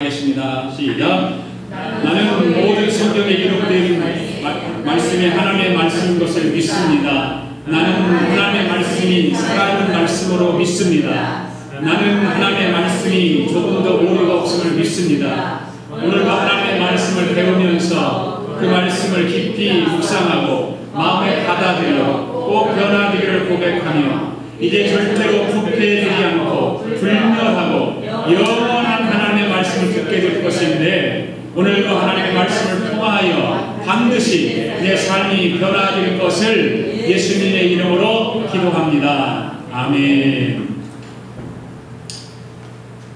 하겠습니다. 시작. 나는 모든 성경에 기록된 말씀이 하나님의 말씀인 것을 믿습니다. 나는 하나님의 말씀이 살아있는 말씀으로 믿습니다. 나는 하나님의 말씀이 조금 더 오류가 없음을 믿습니다. 오늘도 하나님의 말씀을 배우면서 그 말씀을 깊이 묵상하고 마음에 받아들여 꼭 변화되기를 고백하며 이제 절대로 부패되지 않고 불멸하고 영원한 하나님의 말씀을 듣게 될 것인데, 오늘도 하나님의 말씀을 통하여 반드시 내 삶이 변화될 것을 예수님의 이름으로 기도합니다. 아멘.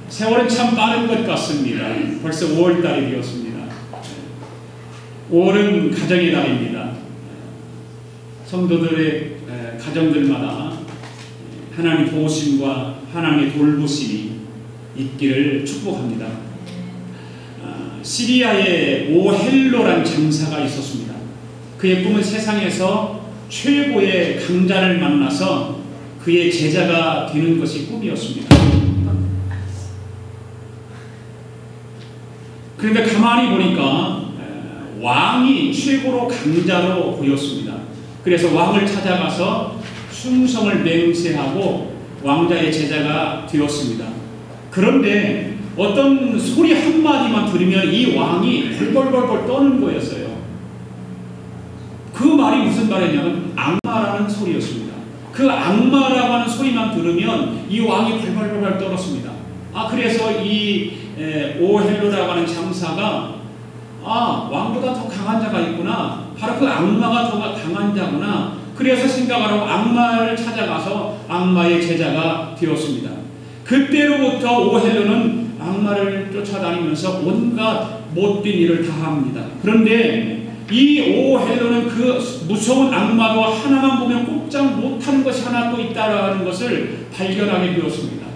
세월은 참 빠른 것 같습니다. 벌써 5월달이 되었습니다. 5월은 가정의 달입니다. 성도들의 가정들마다 하나님의 도우심과 하나님의 돌보심이 있기를 축복합니다. 시리아에 오헬로란 장사가 있었습니다. 그의 꿈은 세상에서 최고의 강자를 만나서 그의 제자가 되는 것이 꿈이었습니다. 그런데 가만히 보니까 왕이 최고로 강자로 보였습니다. 그래서 왕을 찾아가서 충성을 맹세하고 왕자의 제자가 되었습니다. 그런데 어떤 소리 한마디만 들으면 이 왕이 벌벌벌벌 떠는 거였어요. 그 말이 무슨 말이냐면 악마라는 소리였습니다. 그 악마라고 하는 소리만 들으면 이 왕이 벌벌벌벌 떨었습니다. 그래서 이 오헬로라고 하는 장사가 왕보다 더 강한 자가 있구나, 바로 그 악마가 더 강한 자구나, 그래서 생각하라고 악마를 찾아가서 악마의 제자가 되었습니다. 그때로부터 오헬로는 악마를 쫓아다니면서 온갖 못된 일을 다 합니다. 그런데 이 오헬로는 그 무서운 악마도 하나만 보면 꼼짝 못하는 것이 하나 또 있다는 것을 발견하게 되었습니다.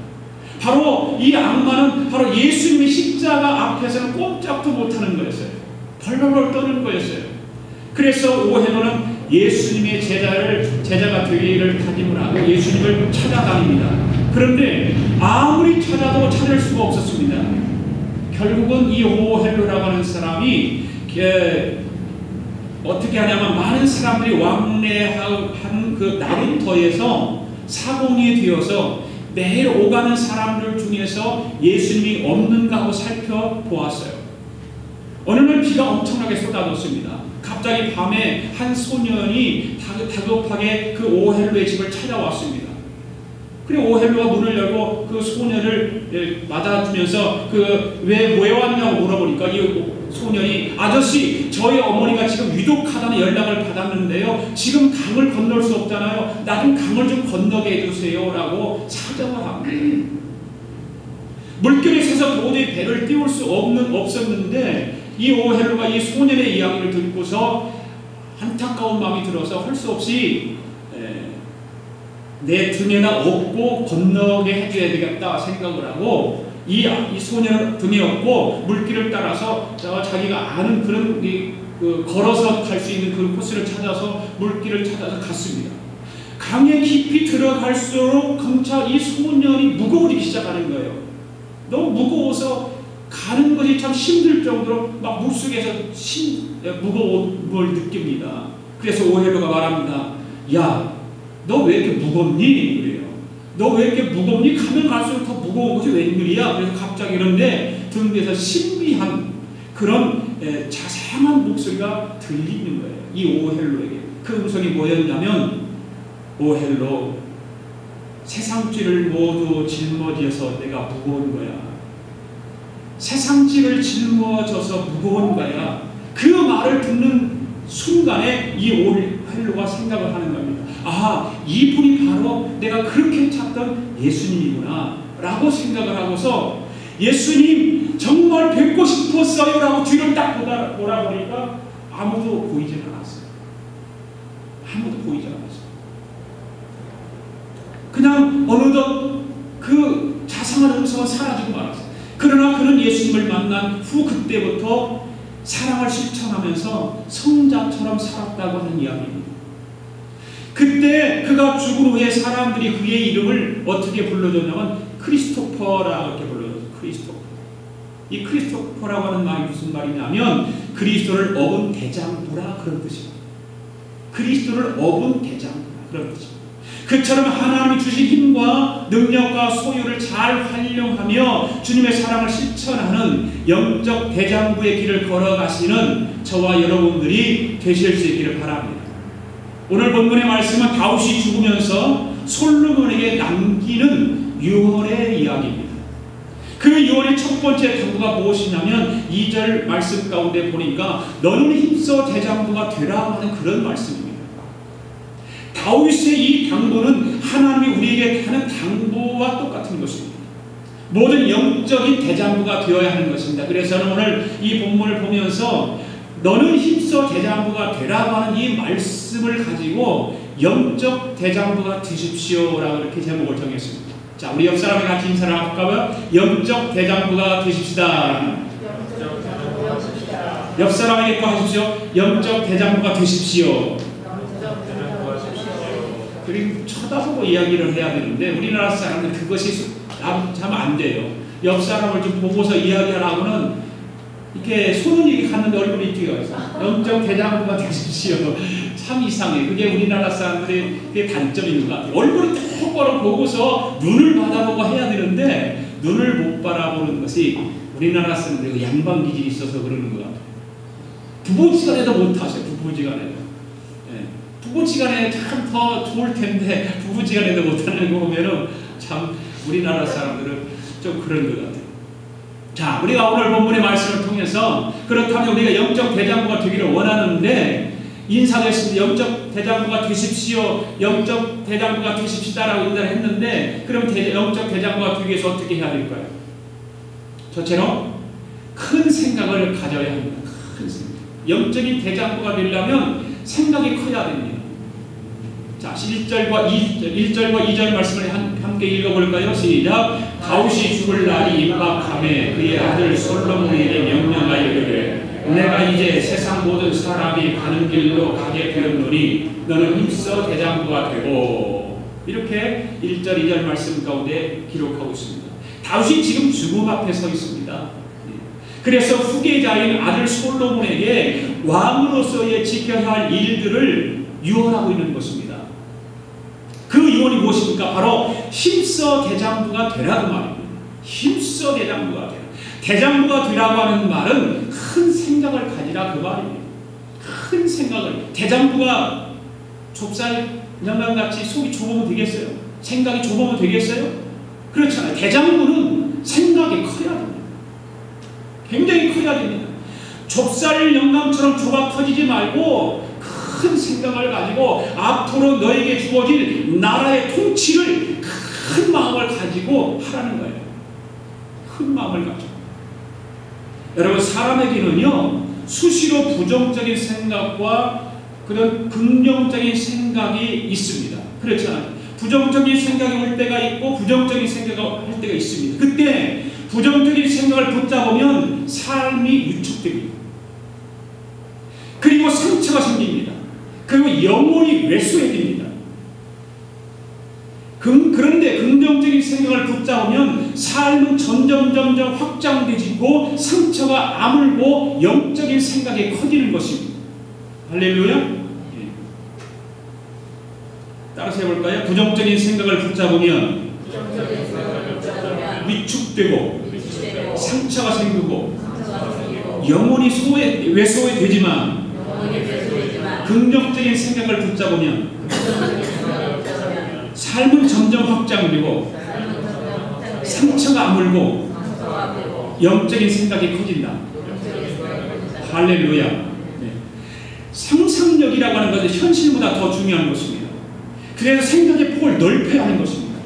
바로 이 악마는 바로 예수님의 십자가 앞에서는 꼼짝도 못하는 거였어요. 벌벌벌 떠는 거였어요. 그래서 오헬로는 예수님의 제자가 되기를 다짐을 하고 예수님을 찾아다닙니다. 그런데 아무리 찾아도 찾을 수가 없었습니다. 결국은 이 오헬로라고 하는 사람이 어떻게 하냐면 많은 사람들이 왕래한 그 나름터에서 사공이 되어서 매일 오가는 사람들 중에서 예수님이 없는가 하고 살펴보았어요. 어느 날 비가 엄청나게 쏟아졌습니다. 갑자기 밤에 한 소년이 다급하게 그 오헬로의 집을 찾아왔습니다. 그리고 오헬로가 문을 열고 그 소년을 맞아주면서 왜 왔냐고 물어보니까 이 소년이, 아저씨, 저희 어머니가 지금 위독하다는 연락을 받았는데요, 지금 강을 건널 수 없잖아요, 나 좀 강을 좀 건너게 해주세요 라고 사정을 합니다. 물결이 세서 도저히 배를 띄울 수 없었는데 이 오헬로가 이 소년의 이야기를 듣고서 안타까운 마음이 들어서 할 수 없이 내 등에다 업고 건너게 해줘야 되겠다 생각을 하고 이 소년을 등에 업고 물길을 따라서 자기가 아는 그런 걸어서 갈 수 있는 그 코스를 찾아서 물길을 찾아서 갔습니다. 강에 깊이 들어갈수록 점차 이 소년이 무거워지기 시작하는 거예요. 너무 무거워서 가는 것이 참 힘들 정도로 막 물속에서 무거움을 느낍니다. 그래서 오헬로가 말합니다. 야, 너 왜 이렇게 무겁니? 그래요. 너 왜 이렇게 무겁니? 가면 갈수록 더 무거운 것이 웬일이야? 그래서 갑자기 이런데 등 뒤에서 신비한 그런 자세한 목소리가 들리는 거예요. 이 오헬로에게. 그 음성이 뭐였냐면, 오헬로, 세상쥐를 모두 짊어져서 내가 무거운 거야. 세상쥐를 짊어져서 무거운 거야. 그 말을 듣는 순간에 이 오헬로가 생각을 하는 겁니다. 이분이 바로 내가 그렇게 찾던 예수님이구나 라고 생각을 하고서, 예수님 정말 뵙고 싶었어요 라고 뒤를 딱 돌아보니까 아무도 보이지 않았어요. 아무도 보이지 않았어요. 그냥 어느덧 그 자상한 음성은 사라지고 말았어요. 그러나 그는 예수님을 만난 후 그때부터 사랑을 실천하면서 성자처럼 살았다고 하는 이야기입니다. 그때 그가 죽은 후에 사람들이 그의 이름을 어떻게 불러줬냐면 크리스토퍼라고 이렇게 불러줬어요. 크리스토퍼. 이 크리스토퍼라고 하는 말이 무슨 말이냐면 그리스도를 업은 대장부라 그런 뜻입니다. 그리스도를 업은 대장부라 그런 뜻입니다. 그처럼 하나님이 주신 힘과 능력과 소유를 잘 활용하며 주님의 사랑을 실천하는 영적 대장부의 길을 걸어가시는 저와 여러분들이 되실 수 있기를 바랍니다. 오늘 본문의 말씀은 다윗이 죽으면서 솔로몬에게 남기는 유언의 이야기입니다. 그 유언의 첫 번째 당부가 무엇이냐면 2절 말씀 가운데 보니까 너는 힘써 대장부가 되라 하는 그런 말씀입니다. 다윗의 이 당부는 하나님이 우리에게 하는 당부와 똑같은 것입니다. 모든 영적인 대장부가 되어야 하는 것입니다. 그래서 저는 오늘 이 본문을 보면서 너는 힘써 대장부가 되라고 하는 이 말씀을 가지고 영적 대장부가 되십시오라고 이렇게 제목을 정했습니다. 자, 우리 옆 사람이 같이 인사를 할까요? 영적 대장부가 되십시다. 옆 사람에게 또 하십시오. 영적 대장부가 되십시오. 그리고 쳐다보고 이야기를 해야 되는데 우리나라 사람들 그것이 참 안 돼요. 옆 사람을 좀 보고서 이야기하라고는 이렇게 손이 갔는데 얼굴이 뛰어요. 영적 대장부가 되십시오. 참 이상해. 그게 우리나라 사람들의 그게 단점인 것 같아요. 얼굴을 똑바로 보고서 눈을 받아보고 해야 되는데 눈을 못 바라보는 것이 우리나라 사람들이 양반 기질이 있어서 그러는 것 같아요. 부부지간에도 못하세요. 부부지간에도. 부부지간에 참 더 좋을 텐데 부부지간에도 못하는 거 보면은 참 우리나라 사람들은 좀 그런 것 같아요. 자, 우리가 오늘 본문의 말씀을 통해서 그렇다면 우리가 영적 대장부가 되기를 원하는데 인사했습니다. 영적 대장부가 되십시오. 영적 대장부가 되십시다라고 인사를 했는데 그럼 영적 대장부가 되기 위해서 어떻게 해야 될까요? 저처럼 큰 생각을 가져야 합니다. 큰 생각. 영적인 대장부가 되려면 생각이 커야 됩니다. 자, 1절과 2절 말씀을 함께 읽어볼까요? 시작. 다윗이 죽을 날이 임박하매 그의 아들 솔로몬에게 명령하여 이르되 내가 이제 세상 모든 사람이 가는 길로 가게 되었노니 너는 힘써 대장부가 되고 이렇게 1절 2절 말씀 가운데 기록하고 있습니다. 다윗이 지금 죽음 앞에 서 있습니다. 그래서 후계자인 아들 솔로몬에게 왕으로서의 지켜야 할 일들을 유언하고 있는 것입니다. 그 유언이 무엇입니까? 바로 힘써 대장부가 되라 그 말입니다. 힘써 대장부가 되라. 대장부가 되라고 하는 말은 큰 생각을 가지라 그 말입니다. 큰 생각을. 대장부가 좁쌀 영감같이 속이 좁으면 되겠어요? 생각이 좁으면 되겠어요? 그렇잖아요. 대장부는 생각이 커야 됩니다. 굉장히 커야 됩니다. 좁쌀 영감처럼 좁아 터지지 말고 큰 생각을 가지고 앞으로 너에게 주어질 나라의 통치를 큰 마음을 가지고 하라는 거예요. 큰 마음을 가지고. 여러분, 사람에게는요 수시로 부정적인 생각과 그런 긍정적인 생각이 있습니다. 그렇잖아요. 부정적인 생각이 올 때가 있고 부정적인 생각이 할 때가 있습니다. 그때 부정적인 생각을 붙잡으면 삶이 위축됩니다. 그리고 상처가 생깁니다. 그리고 영혼이 왜소해집니다. 그런데 긍정적인 생각을 붙잡으면 삶은 점점 확장되지고 상처가 아물고 영적인 생각이 커지는 것입니다. 할렐루야. 예. 따라서 해볼까요? 부정적인 생각을 붙잡으면 위축되고 상처가 생기고 영혼이 왜소해되지만 긍정적인 생각을 붙잡으면 삶은 점점 확장되고 상처가 아물고 영적인 생각이 커진다. 할렐루야. 네. 상상력이라고 하는 것은 현실보다 더 중요한 것입니다. 그래서 생각의 폭을 넓혀야 하는 것입니다.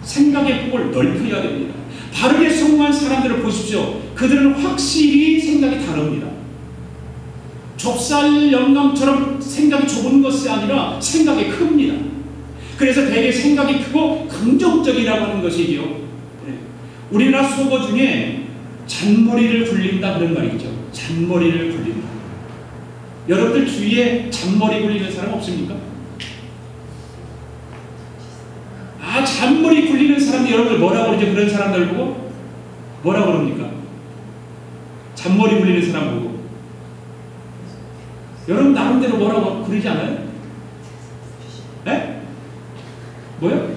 생각의 폭을 넓혀야 됩니다. 바르게 성공한 사람들을 보십시오. 그들은 확실히 생각이 다릅니다. 좁쌀 영감처럼 생각이 좁은 것이 아니라 생각이 큽니다. 그래서 되게 생각이 크고 긍정적이라고 하는 것이죠. 네. 우리나라 속어 중에 잔머리를 굴린다 그런 말이 있죠. 잔머리를 굴린다. 여러분들 주위에 잔머리 굴리는 사람 없습니까? 잔머리 굴리는 사람들 여러분들 뭐라고 그러죠? 그런 사람들 보고 뭐라고 그럽니까? 잔머리 굴리는 사람 보고. 여러분 나름대로 뭐라고 그러지 않아요? 네? 뭐요?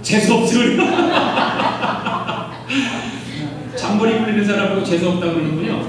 재수없어요. 잔머리 굴리는 사람 보고 재수없다고 그러는군요.